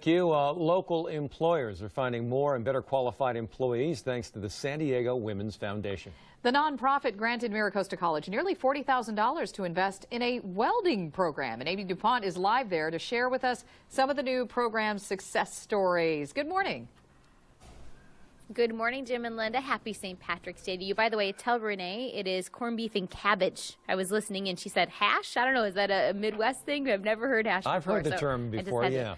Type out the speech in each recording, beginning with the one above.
Thank you. Local employers are finding more and better qualified employees thanks to the San Diego Women's Foundation. The nonprofit granted MiraCosta College nearly $40,000 to invest in a welding program. And Amy DuPont is live there to share with us some of the new program's success stories. Good morning. Good morning, Jim and Linda. Happy St. Patrick's Day to you. By the way, tell Renee it is corned beef and cabbage. I was listening and she said hash. I don't know. Is that a Midwest thing? I've never heard hash before. I've heard the term before, yeah.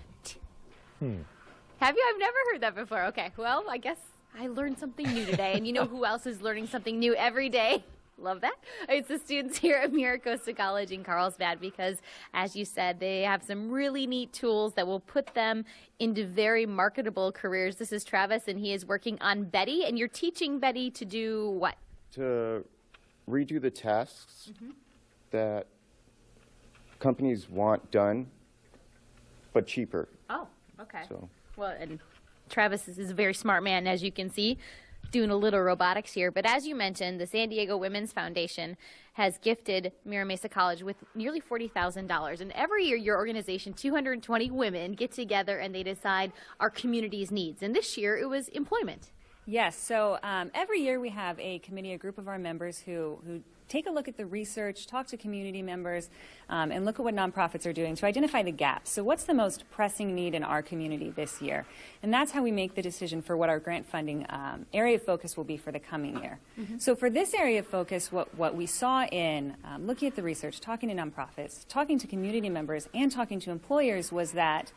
Have you? I've never heard that before. Okay, well, I guess I learned something new today. And you know who else is learning something new every day? Love that. It's the students here at MiraCosta College in Carlsbad because, as you said, they have some really neat tools that will put them into very marketable careers. This is Travis, and he is working on Betty, and you're teaching Betty to do what? To redo the tasks that companies want done, but cheaper. Oh, okay. So. Well, and Travis is a very smart man, as you can see, doing a little robotics here. But as you mentioned, the San Diego Women's Foundation has gifted MiraCosta College with nearly $40,000. And every year, your organization, 220 women, get together and they decide our community's needs. And this year, it was employment. Yes, so every year we have a committee, a group of our members who take a look at the research, talk to community members, and look at what nonprofits are doing to identify the gaps. So what's the most pressing need in our community this year? And that's how we make the decision for what our grant funding area of focus will be for the coming year. So for this area of focus, what we saw in looking at the research, talking to nonprofits, talking to community members, and talking to employers was that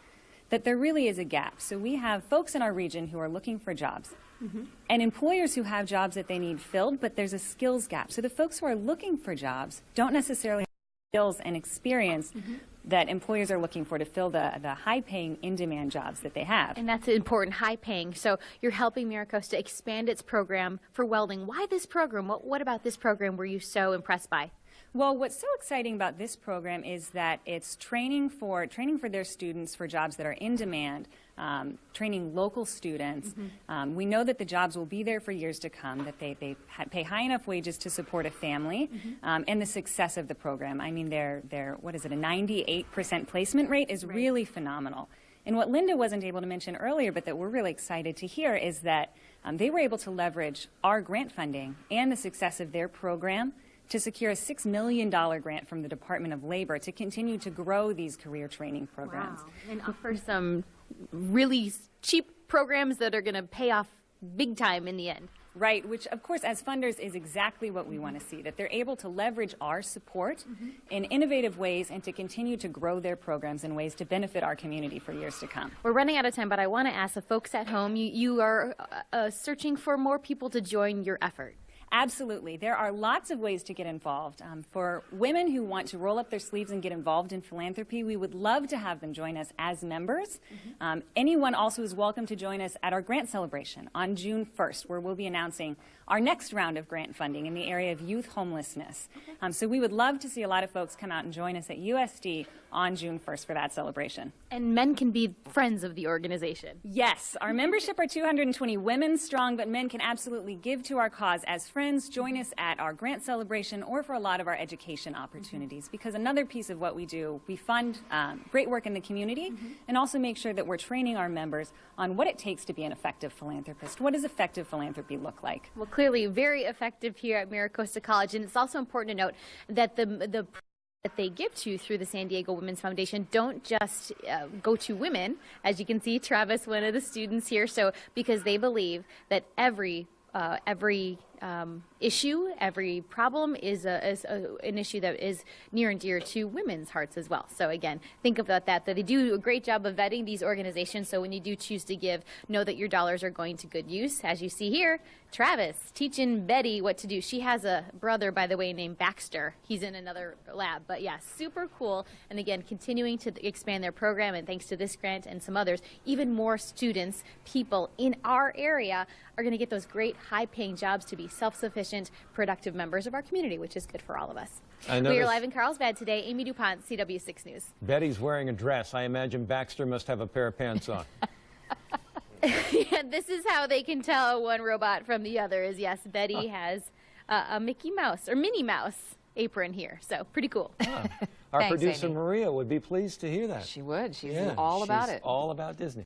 there really is a gap. So we have folks in our region who are looking for jobs. And employers who have jobs that they need filled, but there's a skills gap. So the folks who are looking for jobs don't necessarily have skills and experience that employers are looking for to fill the high-paying, in-demand jobs that they have. And that's important, high-paying. So you're helping MiraCosta expand its program for welding. Why this program? What about this program were you so impressed by? Well, what's so exciting about this program is that it's training for their students for jobs that are in demand, training local students. We know that the jobs will be there for years to come, that they pay high enough wages to support a family, and the success of the program. I mean, their what is it, a 98% placement rate is really phenomenal. And what Linda wasn't able to mention earlier, but that we're really excited to hear, is that they were able to leverage our grant funding and the success of their program to secure a $6 million grant from the Department of Labor to continue to grow these career training programs. Wow. And offer some really cheap programs that are going to pay off big time in the end. Right, which of course as funders is exactly what we want to see, that they're able to leverage our support in innovative ways and to continue to grow their programs in ways to benefit our community for years to come. We're running out of time, but I want to ask the folks at home, you are searching for more people to join your effort. Absolutely. There are lots of ways to get involved. For women who want to roll up their sleeves and get involved in philanthropy, we would love to have them join us as members. Anyone also is welcome to join us at our grant celebration on June 1st, where we'll be announcing our next round of grant funding in the area of youth homelessness. So we would love to see a lot of folks come out and join us at USD on June 1st for that celebration. And men can be friends of the organization. Yes, our membership are 220 women strong, but men can absolutely give to our cause as friends, join us at our grant celebration, or for a lot of our education opportunities. Because another piece of what we do, we fund great work in the community and also make sure that we're training our members on what it takes to be an effective philanthropist. What does effective philanthropy look like? Well, clearly very effective here at MiraCosta College, and it's also important to note that the that they give to through the San Diego Women's Foundation don't just go to women, as you can see Travis, one of the students here, so because they believe that every issue, every problem is an issue that is near and dear to women's hearts as well. So again, think about that they do a great job of vetting these organizations, so when you do choose to give, know that your dollars are going to good use. As you see here, Travis teaching Betty what to do. She has a brother, by the way, named Baxter. He's in another lab, but yeah, super cool. And again, continuing to expand their program, and thanks to this grant and some others, even more students, people in our area are going to get those great high-paying jobs to be self-sufficient, productive members of our community, which is good for all of us. We are live in Carlsbad today. Amy DuPont, CW6 News. Betty's wearing a dress. I imagine Baxter must have a pair of pants on. Yeah, this is how they can tell one robot from the other is, yes, Betty has a Mickey Mouse or Minnie Mouse apron here. So pretty cool. Our Thanks, producer Amy. Maria would be pleased to hear that. She would. She's Yeah, all about she's it. all about Disney.